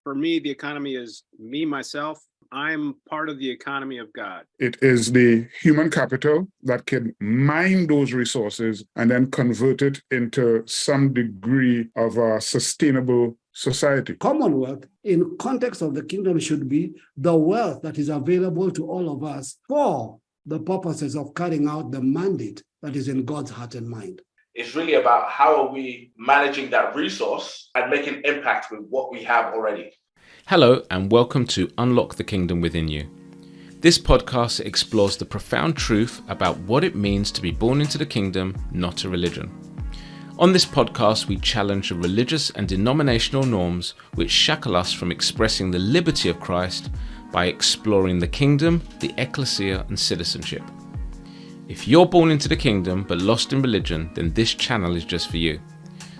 For me, the economy is me, myself. I'm part of the economy of God. It is the human capital that can mine those resources and then convert it into some degree of a sustainable society. Commonwealth, in context of the kingdom, should be the wealth that is available to all of us for the purposes of carrying out the mandate that is in God's heart and mind. It's really about how are we managing that resource and making impact with what we have already. Hello and welcome to Unlock the Kingdom Within You. This podcast explores the profound truth about what it means to be born into the kingdom, not a religion. On this podcast, we challenge the religious and denominational norms which shackle us from expressing the liberty of Christ by exploring the kingdom, the Ekklesia, and citizenship. If you're born into the kingdom but lost in religion, then this channel is just for you.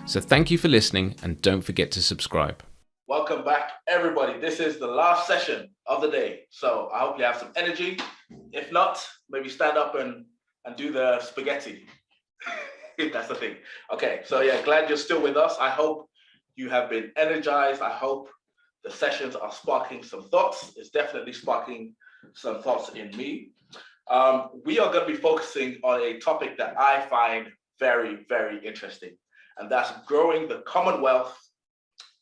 So thank you for listening and don't forget to subscribe. Welcome back, everybody. This is the last session of the day. So I hope you have some energy. If not, maybe stand up and do the spaghetti. If that's the thing. Okay, so yeah, glad you're still with us. I hope you have been energized. I hope the sessions are sparking some thoughts. It's definitely sparking some thoughts in me. We are going to be focusing on a topic that I find very, very interesting, and that's growing the commonwealth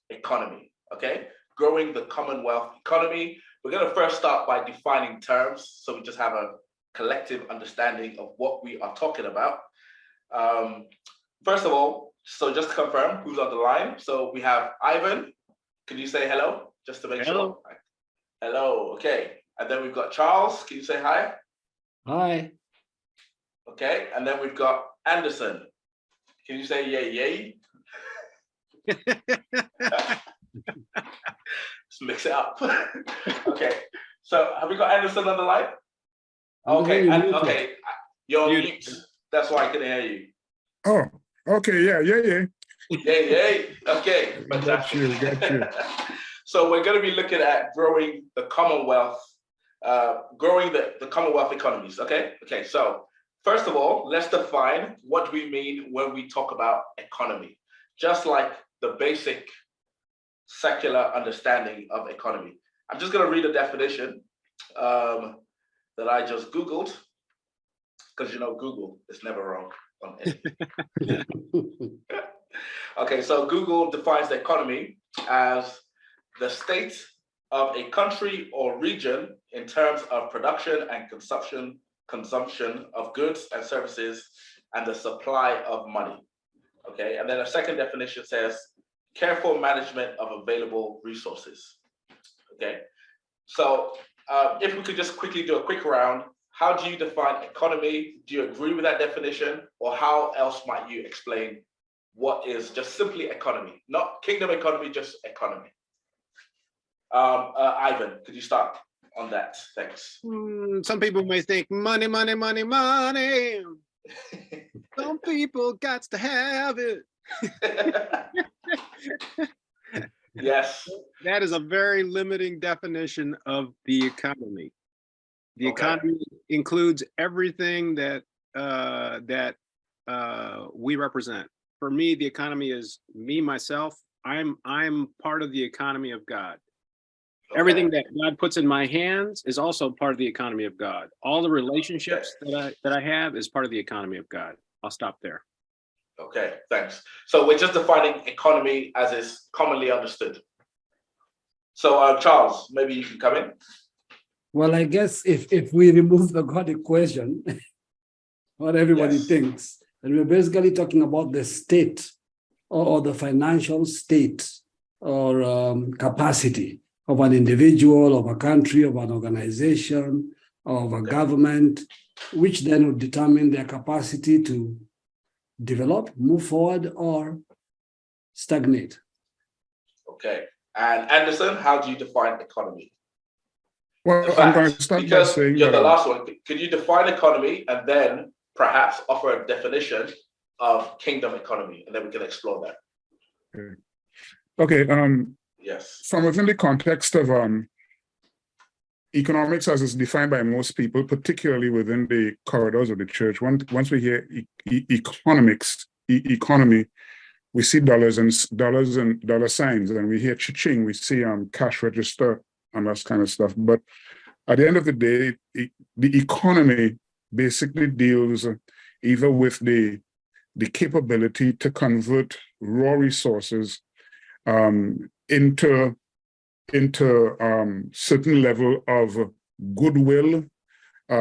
economy. Okay, growing the commonwealth economy. We're going to first start by defining terms so we just have a collective understanding of what we are talking about. First of all, so just to confirm who's on the line. So we have Ivan. Can you say hello just to make sure? Hello. Okay. And then we've got Charles. Can you say hi? Hi. Okay. And then we've got Anderson. Can you say yay? Let's mix it up. Okay. So have we got Anderson on the line? Okay. Okay. You're on mute. That's why I couldn't hear you. Oh, okay. Yeah. Yay. Okay. Fantastic. Got you. So we're going to be looking at growing the commonwealth, growing the commonwealth economies. Okay. So first of all, let's define what we mean when we talk about economy, just like the basic secular understanding of economy. I'm just going to read a definition that I just Googled, because you know Google is never wrong on anything. Okay, so Google defines the economy as the state of a country or region in terms of production and consumption of goods and services and the supply of money. Okay, and then a second definition says careful management of available resources. Okay, so if we could just quickly do a quick round, how do you define economy? Do you agree with that definition? Or how else might you explain what is just simply economy? Not kingdom economy, just economy. Ivan, could you start on that? Thanks. Some people may think money. Some people got to have it. Yes. That is a very limiting definition of the economy. The economy includes everything that we represent. For me, the economy is me, myself. I'm part of the economy of God. Okay. Everything that God puts in my hands is also part of the economy of God. All the relationships that I have is part of the economy of God. I'll stop there. Okay, thanks. So we're just defining economy as is commonly understood. So Charles, maybe you can come in. Well, I guess if we remove the God equation, what everybody thinks, and we're basically talking about the state or the financial state or capacity of an individual, of a country, of an organization, of a government, which then would determine their capacity to develop, move forward, or stagnate. Okay. And Anderson, how do you define economy? Well, I'm going to start by saying you're the last one. Could you define economy and then perhaps offer a definition of kingdom economy, and then we can explore that. Okay. Yes. From within the context of economics as it's defined by most people, particularly within the corridors of the church, once we hear economy, we see dollars and dollar signs, and we hear cha-ching, we see cash register and that kind of stuff. But at the end of the day, the economy basically deals either with the capability to convert raw resources into certain level of goodwill,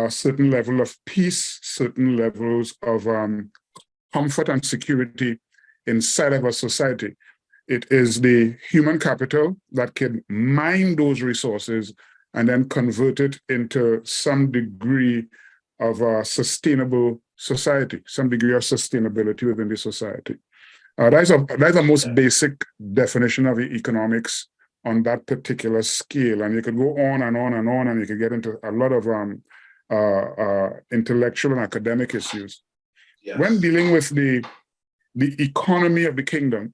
certain level of peace, certain levels of comfort and security inside of a society. It is the human capital that can mine those resources and then convert it into some degree of a sustainable society, some degree of sustainability within the society. That's a most basic definition of economics on that particular scale. And you could go on and on and on, and you could get into a lot of intellectual and academic issues. Yes. When dealing with the economy of the kingdom,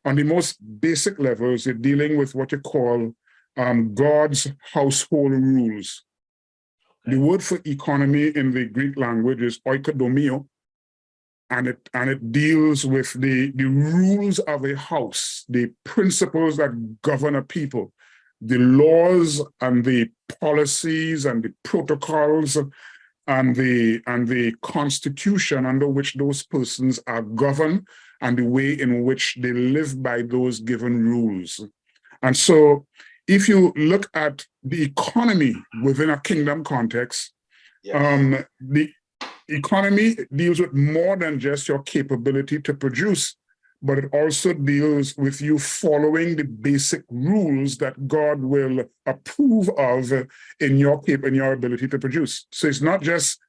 on the most basic levels, you're dealing with what you call God's household rules. The word for economy in the Greek language is oikodomio, and it deals with the rules of a house, the principles that govern a people, the laws and the policies and the protocols and the constitution under which those persons are governed, and the way in which they live by those given rules. And so if you look at the economy within a kingdom context, Yes. the economy deals with more than just your capability to produce, but it also deals with you following the basic rules that God will approve of in your ability to produce. So it's not just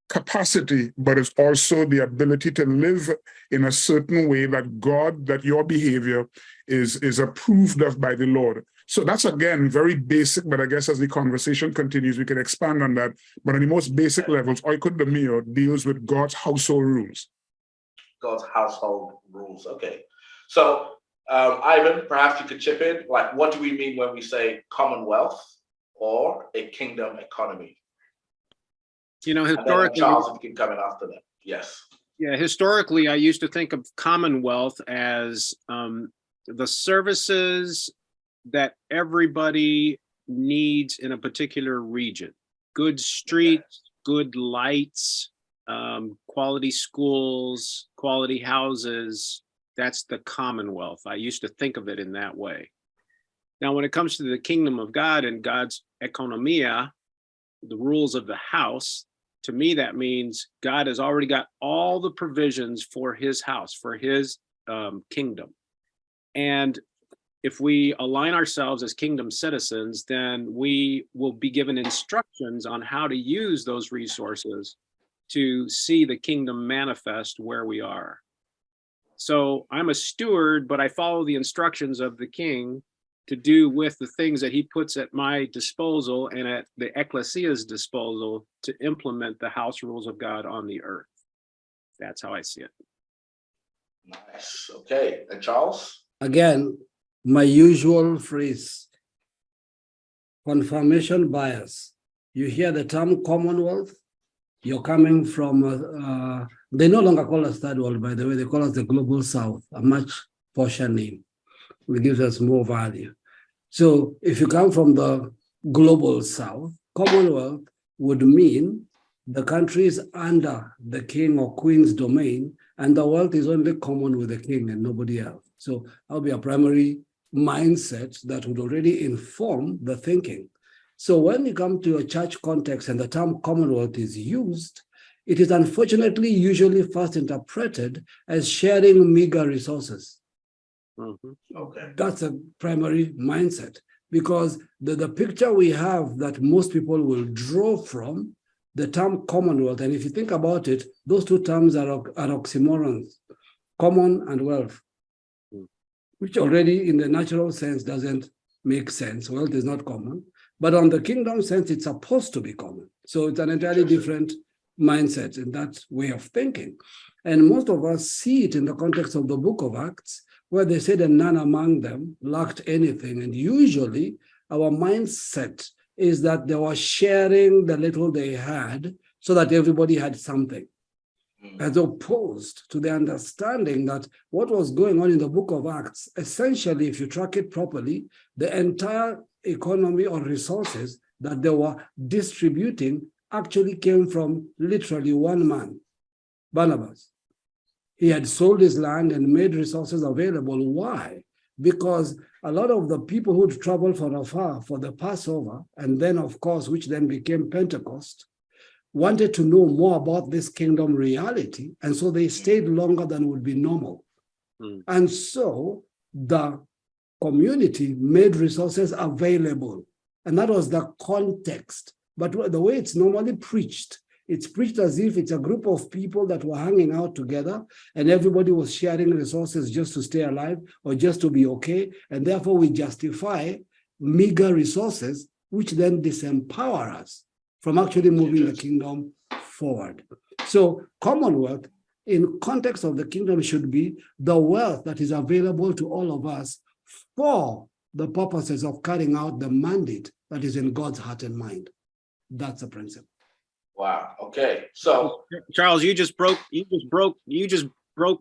capacity, but it's also the ability to live in a certain way that your behavior is approved of by the Lord. So that's, again, very basic, but I guess as the conversation continues, we can expand on that. But on the most basic levels, oikodomio deals with God's household rules. God's household rules. Okay. So, Ivan, perhaps you could chip in. Like, what do we mean when we say commonwealth or a kingdom economy? You know, And then historically, Charles, if you can come in after that. Yes. yeah, historically, I used to think of commonwealth as the services that everybody needs in a particular region. Good streets, good lights, quality schools, quality houses. That's the commonwealth. I used to think of it in that way. Now, when it comes to the kingdom of God and God's economia, the rules of the house, to me, that means God has already got all the provisions for his house, for his kingdom. And if we align ourselves as kingdom citizens, then we will be given instructions on how to use those resources to see the kingdom manifest where we are. So I'm a steward, but I follow the instructions of the king to do with the things that he puts at my disposal and at the Ekklesia's disposal to implement the house rules of God on the earth. That's how I see it. Nice. Okay. And Charles? Again, my usual phrase, confirmation bias. You hear the term commonwealth, you're coming from, they no longer call us third world, by the way, they call us the global south, a much posher name. It gives us more value. So if you come from the global south, commonwealth would mean the countries under the king or queen's domain, and the wealth is only common with the king and nobody else. So that'll be a primary mindset that would already inform the thinking. So when you come to a church context and the term commonwealth is used, it is unfortunately usually first interpreted as sharing meager resources. Okay. That's a primary mindset, because the picture we have that most people will draw from the term commonwealth, and if you think about it, those two terms are oxymorons, common and wealth, which already in the natural sense doesn't make sense. Wealth is not common, but on the kingdom sense, it's supposed to be common. So it's an entirely different mindset in that way of thinking. And most of us see it in the context of the book of Acts, where they said that none among them lacked anything. And usually our mindset is that they were sharing the little they had so that everybody had something. as opposed to the understanding that what was going on in the book of Acts, essentially, if you track it properly, the entire economy or resources that they were distributing actually came from literally one man, Barnabas. He had sold his land and made resources available. Why? Because a lot of the people who'd travel from afar for the Passover, and then, of course, which then became Pentecost, wanted to know more about this kingdom reality. And so they stayed longer than would be normal. And so the community made resources available. And that was the context. But the way it's normally preached, it's preached as if it's a group of people that were hanging out together and everybody was sharing resources just to stay alive or just to be okay. And therefore we justify meager resources, which then disempower us from actually moving the kingdom forward. So commonwealth in context of the kingdom should be the wealth that is available to all of us for the purposes of carrying out the mandate that is in God's heart and mind. That's a principle. Wow. Okay. So Charles, you just broke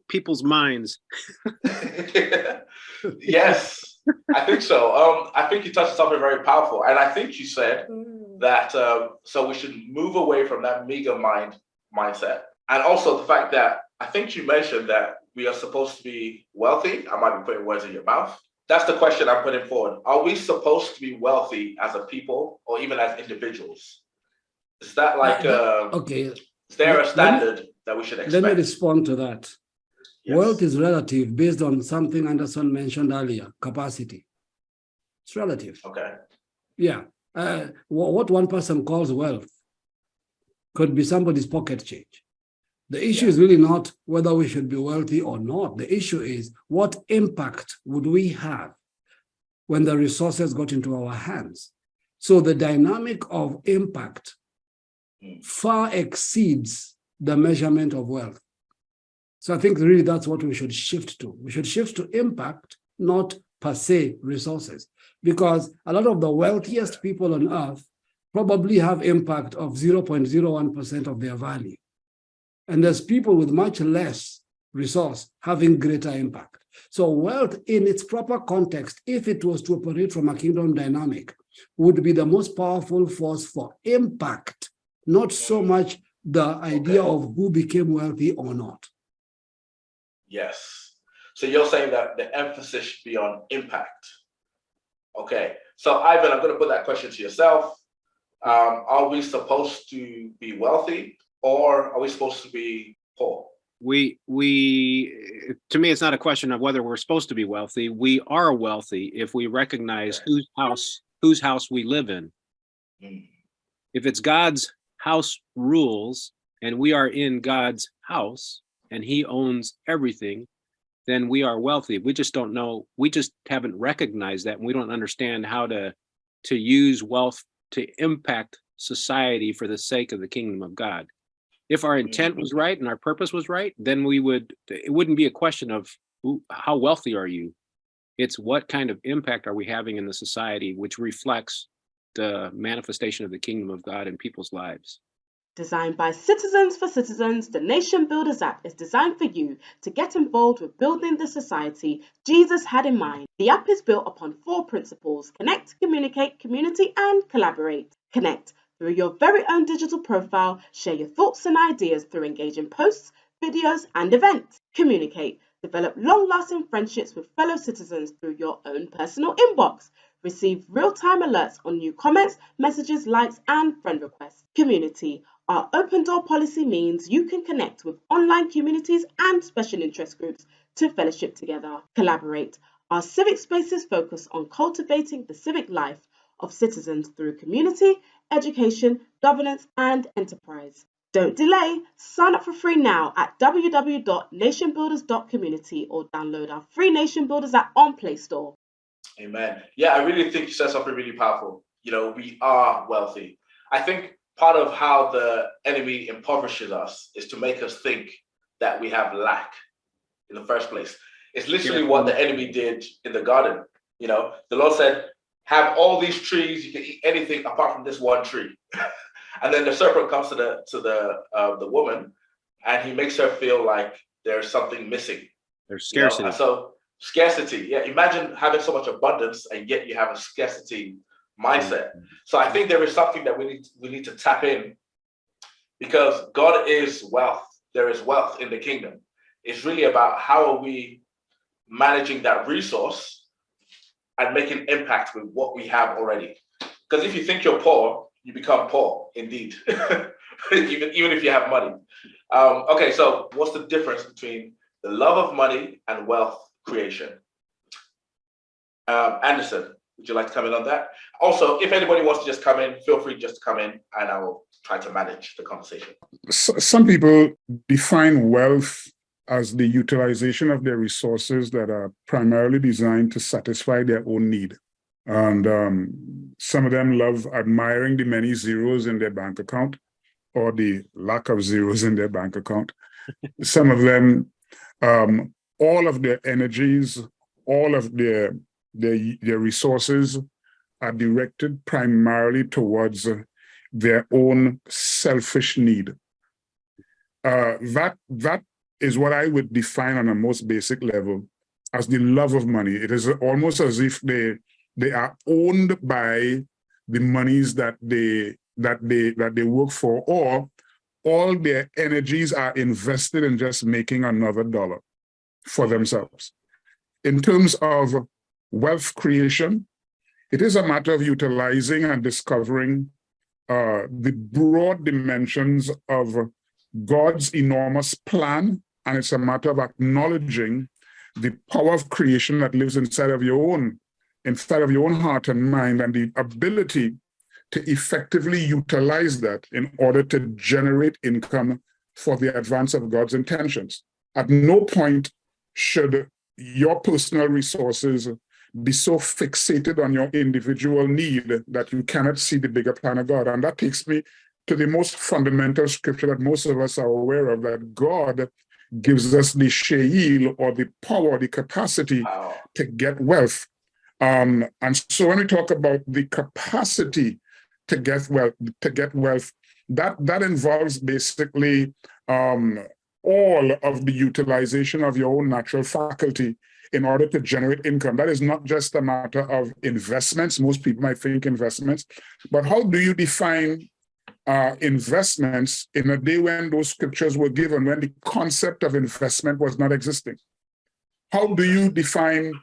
people's minds. Yes, I think so. I think you touched on something very powerful, and I think you said that so we should move away from that meager mindset, and also the fact that I think you mentioned that we are supposed to be wealthy. I might be putting words in your mouth. That's the question I'm putting forward. Are we supposed to be wealthy as a people or even as individuals? Is that like okay? Is there a standard that we should expect? Let me respond to that. Yes. Wealth is relative based on something Anderson mentioned earlier, capacity. It's relative. Okay. Yeah. What one person calls wealth could be somebody's pocket change. The issue is really not whether we should be wealthy or not. The issue is what impact would we have when the resources got into our hands? So the dynamic of impact far exceeds the measurement of wealth. So I think really that's what we should shift to. We should shift to impact, not per se resources, because a lot of the wealthiest people on earth probably have impact of 0.01% of their value. And there's people with much less resource having greater impact. So wealth in its proper context, if it was to operate from a kingdom dynamic, would be the most powerful force for impact, not so much the idea of who became wealthy or not. Yes. So you're saying that the emphasis should be on impact. Okay. So Ivan, I'm going to put that question to yourself. Are we supposed to be wealthy or are we supposed to be poor? We to me, it's not a question of whether we're supposed to be wealthy. We are wealthy if we recognize whose house we live in. If it's God's house rules and we are in God's house and he owns everything, then we are wealthy. We just don't know. We just haven't recognized that. And we don't understand how to use wealth to impact society for the sake of the kingdom of God. If our intent was right and our purpose was right, then it wouldn't be a question of how wealthy are you? It's what kind of impact are we having in the society, which reflects the manifestation of the kingdom of God in people's lives. Designed by citizens for citizens, the Nation Builders app is designed for you to get involved with building the society Jesus had in mind. The app is built upon 4 principles: connect, communicate, community, and collaborate. Connect through your very own digital profile. Share your thoughts and ideas through engaging posts, videos, and events. Communicate. Develop long-lasting friendships with fellow citizens through your own personal inbox. Receive real-time alerts on new comments, messages, likes, and friend requests. Community. Our open door policy means you can connect with online communities and special interest groups to fellowship together. Collaborate. Our civic spaces focus on cultivating the civic life of citizens through community, education, governance, and enterprise. Don't delay. Sign up for free now at www.nationbuilders.community or download our free Nation Builders app on Play Store. Amen. Yeah, I really think you said something really powerful. You know, we are wealthy. I think part of how the enemy impoverishes us is to make us think that we have lack in the first place. It's literally what the enemy did in the garden. You know, the Lord said, have all these trees, you can eat anything apart from this one tree. And then the serpent comes to the woman and he makes her feel like there's something missing. There's You know? scarcity. And so scarcity, yeah. Imagine having so much abundance and yet you have a scarcity mindset. So I think there is something that we need to tap in, because God is wealth. There is wealth in the kingdom. It's really about how are we managing that resource and making impact with what we have already. Because if you think you're poor, you become poor indeed, even if you have money. Okay, so what's the difference between the love of money and wealth creation? Anderson, would you like to come in on that? Also, if anybody wants to just come in, feel free just to come in and I will try to manage the conversation. Some people define wealth as the utilization of their resources that are primarily designed to satisfy their own need. And some of them love admiring the many zeros in their bank account or the lack of zeros in their bank account. Some of them, all of their energies, all of their resources are directed primarily towards their own selfish need. That is what I would define on a most basic level as the love of money. It is almost as if they are owned by the monies that they work for, or all their energies are invested in just making another dollar for themselves. In terms of wealth creation, it is a matter of utilizing and discovering the broad dimensions of God's enormous plan, and it's a matter of acknowledging the power of creation that lives inside of your own heart and mind, and the ability to effectively utilize that in order to generate income for the advance of God's intentions. At no point should your personal resources be so fixated on your individual need that you cannot see the bigger plan of God. And that takes me to the most fundamental scripture that most of us are aware of, that God gives us the sheil, or the power, the capacity to get wealth. And so when we talk about the capacity to get wealth, that involves basically all of the utilization of your own natural faculty in order to generate income. That is not just a matter of investments. Most people might think investments, but how do you define investments in a day when those scriptures were given, when the concept of investment was not existing? How do you define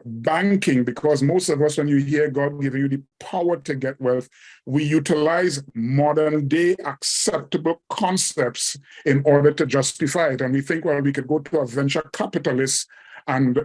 banking? Because most of us, when you hear God giving you the power to get wealth, we utilize modern day acceptable concepts in order to justify it. And we think, well, we could go to a venture capitalist and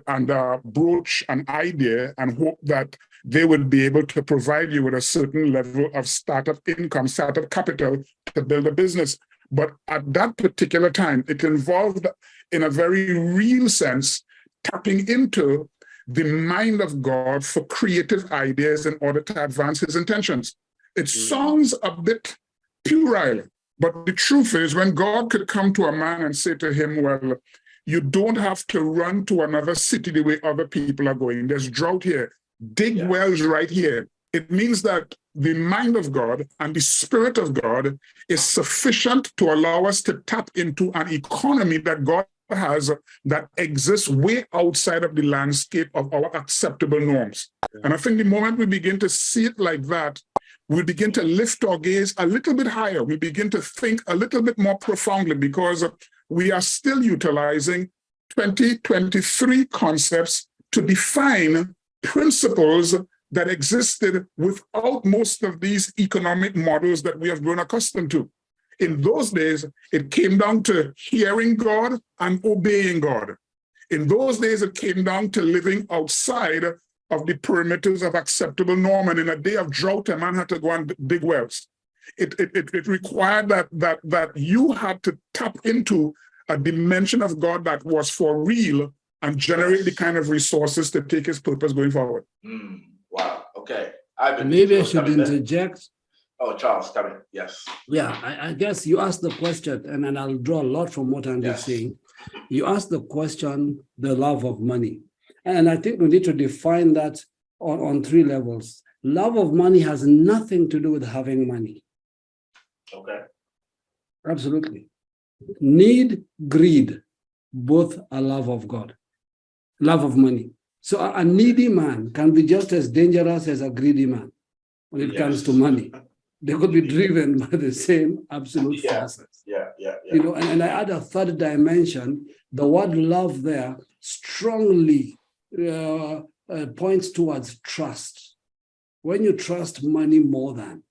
broach an idea and hope that they would be able to provide you with a certain level of startup income, startup capital to build a business. But at that particular time, it involved, in a very real sense, tapping into the mind of God for creative ideas in order to advance his intentions. It sounds a bit puerile, but the truth is, when God could come to a man and say to him, well, you don't have to run to another city the way other people are going. There's drought here. Dig wells right here. It means that the mind of God and the Spirit of God is sufficient to allow us to tap into an economy that God has that exists way outside of the landscape of our acceptable norms. And I think the moment we begin to see it like that, we begin to lift our gaze a little bit higher. We begin to think a little bit more profoundly, because we are still utilizing 2023 concepts to define principles that existed without most of these economic models that we have grown accustomed to. In those days, it came down to hearing God and obeying God. In those days, it came down to living outside of the perimeters of acceptable norm. And in a day of drought, a man had to go and dig wells. It required that you had to tap into a dimension of God that was for real and generate the kind of resources to take his purpose going forward. Wow. Okay. Maybe I should interject. Oh, Charles, come in. Yes. Yeah, I guess you asked the question, and I'll draw a lot from what Andy is saying. You asked the question, the love of money. And I think we need to define that on three levels. Love of money has nothing to do with having money. Okay. Absolutely. Need, greed, both are love of God, love of money. So a needy man can be just as dangerous as a greedy man when it comes to money. They could be driven by the same absolute forces. You know, and I add a third dimension. The word love there strongly points towards trust. When you trust money more than,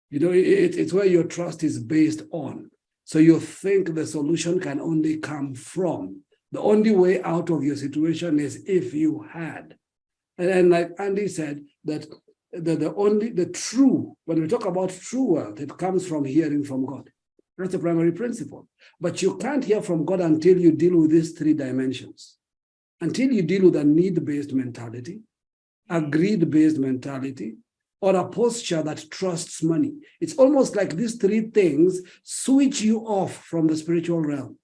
you know, it's where your trust is based on. So you think the solution can only come from. The only way out of your situation is if you had. And like Andy said, that the true, when we talk about true wealth, it comes from hearing from God. That's the primary principle. But you can't hear from God until you deal with these three dimensions. Until you deal with a need-based mentality, a greed-based mentality, or a posture that trusts money. It's almost like these three things switch you off from the spiritual realm.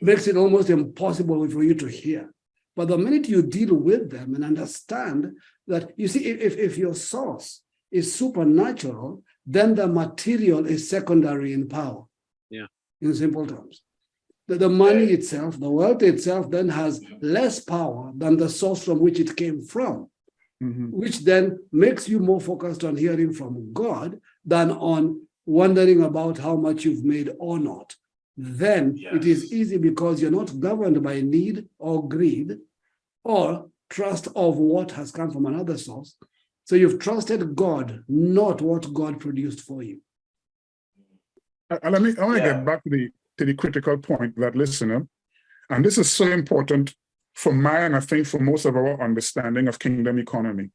Makes it almost impossible for you to hear. But the minute you deal with them and understand that, you see, if your source is supernatural, then the material is secondary in power. Yeah. In simple terms. The money itself, the wealth itself, then has less power than the source from which it came from, which then makes you more focused on hearing from God than on wondering about how much you've made or not. Then it is easy because you're not governed by need or greed or trust of what has come from another source. So you've trusted God, not what God produced for you. I want to get back to the critical point that, listener, and this is so important for my, and I think for most of our understanding of kingdom economy.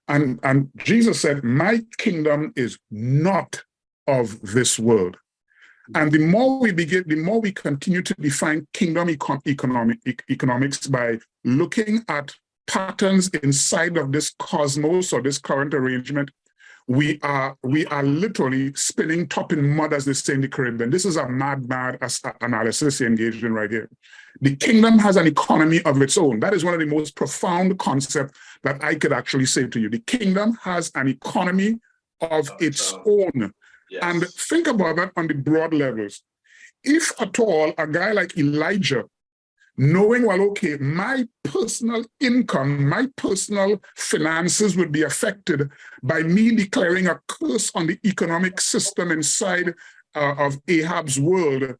And Jesus said, my kingdom is not of this world. And the more we continue to define kingdom economics by looking at patterns inside of this cosmos or this current arrangement, we are literally spinning top in mud, as they say in the Caribbean. This is a mad analysis you're engaged in right here. The kingdom has an economy of its own. That is one of the most profound concepts that I could actually say to you. The kingdom has an economy of its own. And think about that on the broad levels. If at all a guy like Elijah, knowing, well, okay, my personal income, my personal finances would be affected by me declaring a curse on the economic system inside of Ahab's world,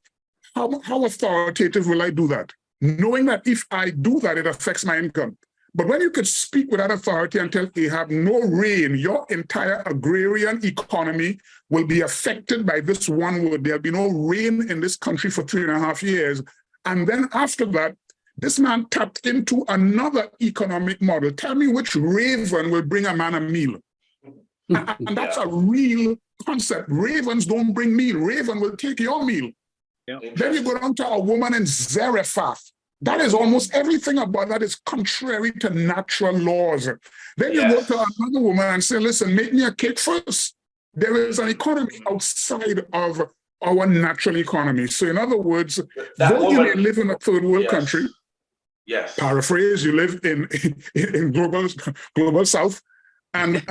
how authoritative will I do that? Knowing that if I do that, it affects my income. But when you could speak with that authority and tell Ahab, no rain, your entire agrarian economy will be affected by this one word. There'll be no rain in this country for 3.5 years. And then after that, this man tapped into another economic model. Tell me which raven will bring a man a meal. And that's a real concept. Ravens don't bring meal. Raven will take your meal. Yeah. Then you go down to a woman in Zarephath. That is almost everything about that is contrary to natural laws. Then you go to another woman and say, listen, make me a cake first. There is an economy outside of our natural economy. So in other words, though you may live in a third world country, paraphrase, you live in global South, and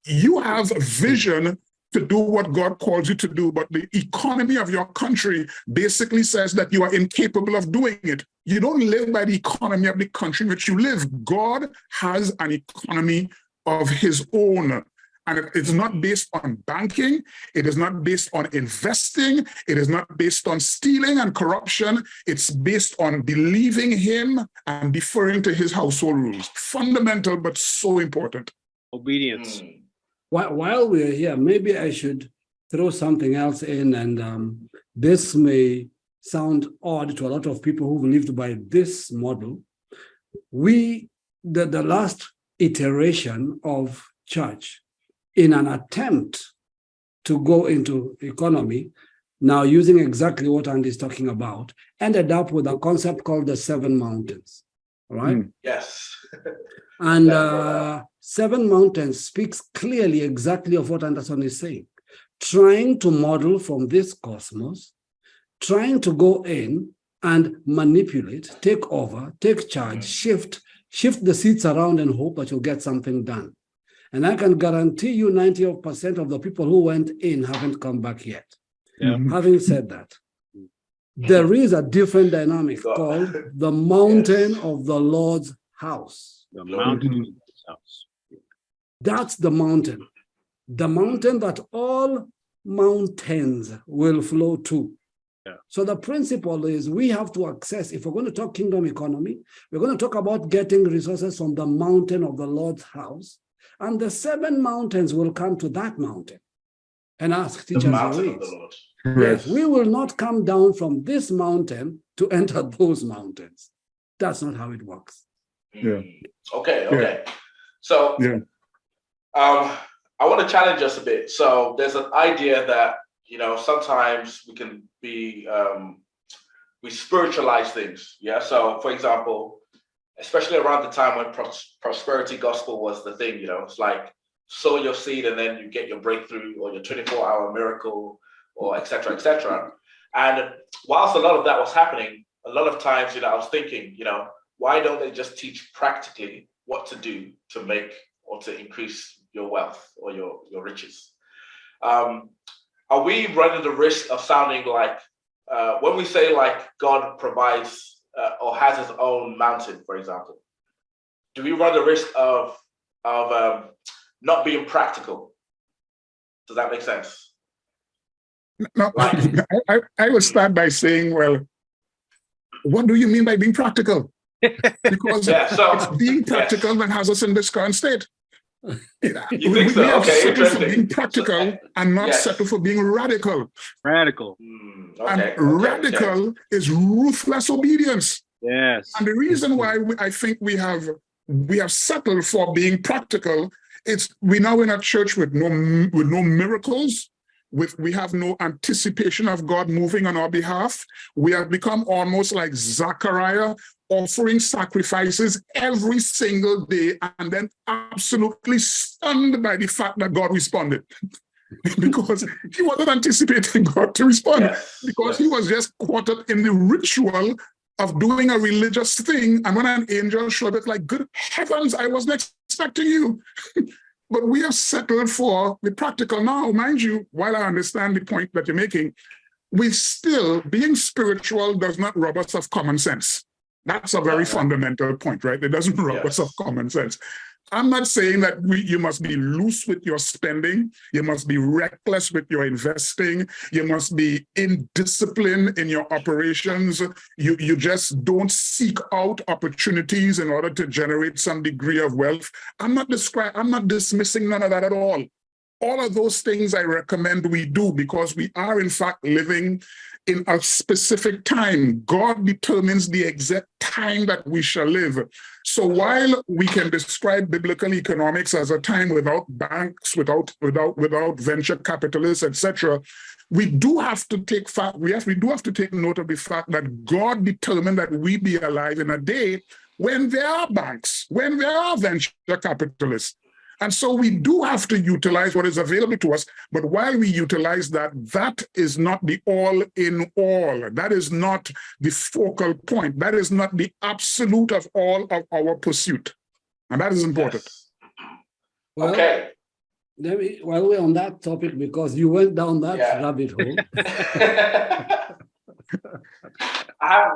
you have a vision to do what God calls you to do, but the economy of your country basically says that you are incapable of doing it. You don't live by the economy of the country in which you live. God has an economy of his own. And it's not based on banking. It is not based on investing. It is not based on stealing and corruption. It's based on believing him and deferring to his household rules. Fundamental, but so important. Obedience. While we're here, maybe I should throw something else in, and this may sound odd to a lot of people who've lived by this model. The last iteration of church, in an attempt to go into economy, now using exactly what Andy's talking about, ended up with a concept called the 7 mountains. All right? Yes. And 7 mountains speaks clearly exactly of what Anderson is saying. Trying to model from this cosmos, trying to go in and manipulate, take over, take charge, shift the seats around and hope that you'll get something done. And I can guarantee you 90% of the people who went in haven't come back yet. Yeah. Having said that, there is a different dynamic God. called the mountain Yes. of the Lord's house. The mountain of God's house. That's the mountain that all mountains will flow to. Yeah. So the principle is we have to access, if we're going to talk kingdom economy, we're going to talk about getting resources from the mountain of the Lord's house. And the 7 mountains will come to that mountain and ask, The teach us your mountain of the ways. Lord. Yes, we will not come down from this mountain to enter those mountains. That's not how it works. Yeah. Okay. So, Yeah. I want to challenge us a bit. So there's an idea that, sometimes we can be, we spiritualize things. Yeah. So for example, especially around the time when prosperity gospel was the thing, it's like sow your seed and then you get your breakthrough or your 24-hour miracle or et cetera. And whilst a lot of that was happening, a lot of times, I was thinking, why don't they just teach practically what to do to make or to increase your wealth or your riches? Are we running the risk of sounding like, when we say like God provides or has his own mountain, for example, do we run the risk of not being practical? Does that make sense? No, I would start by saying, well, what do you mean by being practical? Because it's being practical that has us in this current state. You think so? We have Okay, settled for interesting. being practical and not settled for being radical. Radical. Radical is ruthless obedience. Yes. And the reason why I think we have settled for being practical, we're now in a church with no miracles. We have no anticipation of God moving on our behalf. We have become almost like Zechariah, offering sacrifices every single day and then absolutely stunned by the fact that God responded. Because he wasn't anticipating God to respond, because he was just caught up in the ritual of doing a religious thing. And when an angel showed up, like, good heavens, I wasn't expecting you. But we have settled for the practical now. Mind you, while I understand the point that you're making, we still, being spiritual does not rob us of common sense. That's a very fundamental point, right? It doesn't rob us of common sense. I'm not saying that you must be loose with your spending. You must be reckless with your investing. You must be indisciplined in your operations. You just don't seek out opportunities in order to generate some degree of wealth. I'm not dismissing none of that at all. All of those things I recommend we do, because we are in fact living in a specific time. God determines the exact time that we shall live. So while we can describe biblical economics as a time without banks, without venture capitalists, etc., we do have to take note of the fact that God determined that we be alive in a day when there are banks, when there are venture capitalists. And so we do have to utilize what is available to us. But while we utilize that, that is not the all in all. That is not the focal point. That is not the absolute of all of our pursuit. And that is important. Well, okay. While we're on that topic, because you went down that rabbit hole.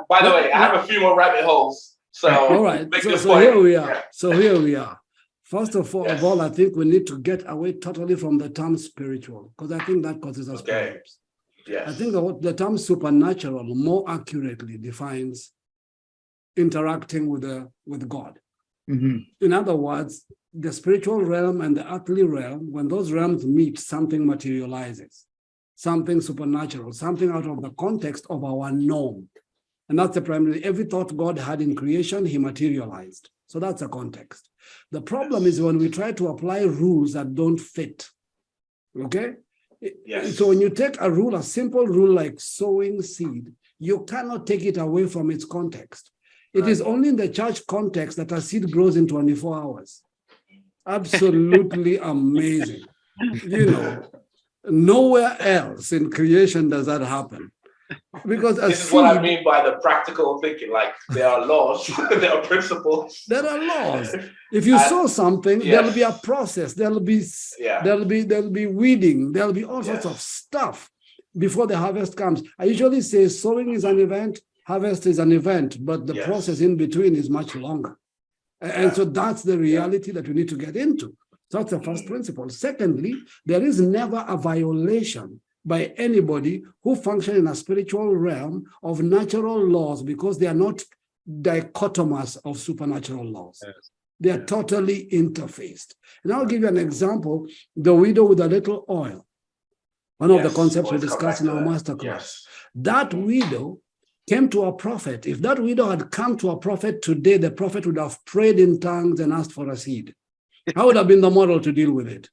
By the way, I have a few more rabbit holes. So, all right. So here we are. So here we are. First of all, I think we need to get away totally from the term spiritual, because I think that causes us problems. I think the term supernatural more accurately defines interacting with God. Mm-hmm. In other words, the spiritual realm and the earthly realm, when those realms meet, something materializes, something supernatural, something out of the context of our norm. And that's the primary. Every thought God had in creation, he materialized. So that's a context. The problem is when we try to apply rules that don't fit. Okay? So when you take a rule, a simple rule like sowing seed, you cannot take it away from its context. It is only in the church context that a seed grows in 24 hours. Absolutely amazing. Nowhere else in creation does that happen. Because this is what I mean by the practical thinking. Like, there are laws, there are principles. There are laws. If you sow something, there'll be a process. There'll be weeding. There'll be all sorts of stuff. before the harvest comes. I usually say sowing is an event, harvest is an event, but the Yes. process in between is much longer. And so that's the reality that we need to get into. So that's the first principle. Secondly, there is never a violation by anybody who function in a spiritual realm of natural laws, because they are not dichotomous of supernatural laws. Yes. They are totally interfaced. And I'll give you an example, the widow with a little oil. One of the Yes, concepts we always come discussed back in our to that. masterclass. Yes. That widow came to a prophet. If that widow had come to a prophet today, the prophet would have prayed in tongues and asked for a seed. How would have been the model to deal with it?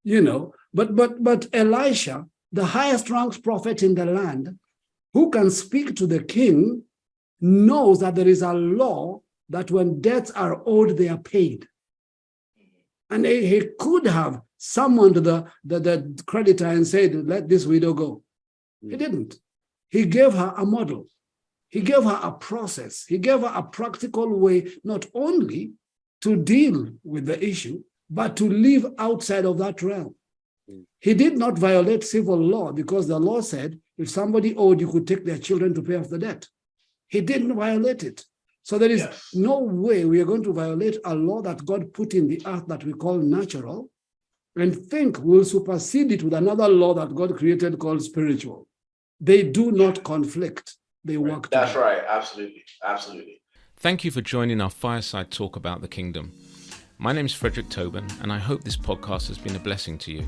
You know, but Elisha, the highest ranked prophet in the land, who can speak to the king, knows that there is a law that when debts are owed, they are paid. And he could have summoned the creditor and said, let this widow go. He didn't. He gave her a model. He gave her a process. He gave her a practical way, not only to deal with the issue, but to live outside of that realm. He did not violate civil law, because the law said if somebody owed, you could take their children to pay off the debt. He didn't violate it. So there is Yes. no way we are going to violate a law that God put in the earth that we call natural and think we'll supersede it with another law that God created called spiritual. They do not conflict. They work That's together. right. Absolutely. Absolutely. Thank you for joining our fireside talk about the kingdom. My name is Frederick Tobin, and I hope this podcast has been a blessing to you.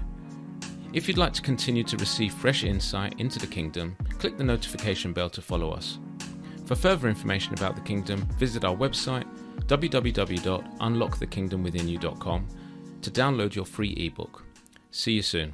If you'd like to continue to receive fresh insight into the kingdom, click the notification bell to follow us. For further information about the kingdom, visit our website www.unlockthekingdomwithinyou.com to download your free ebook. See you soon.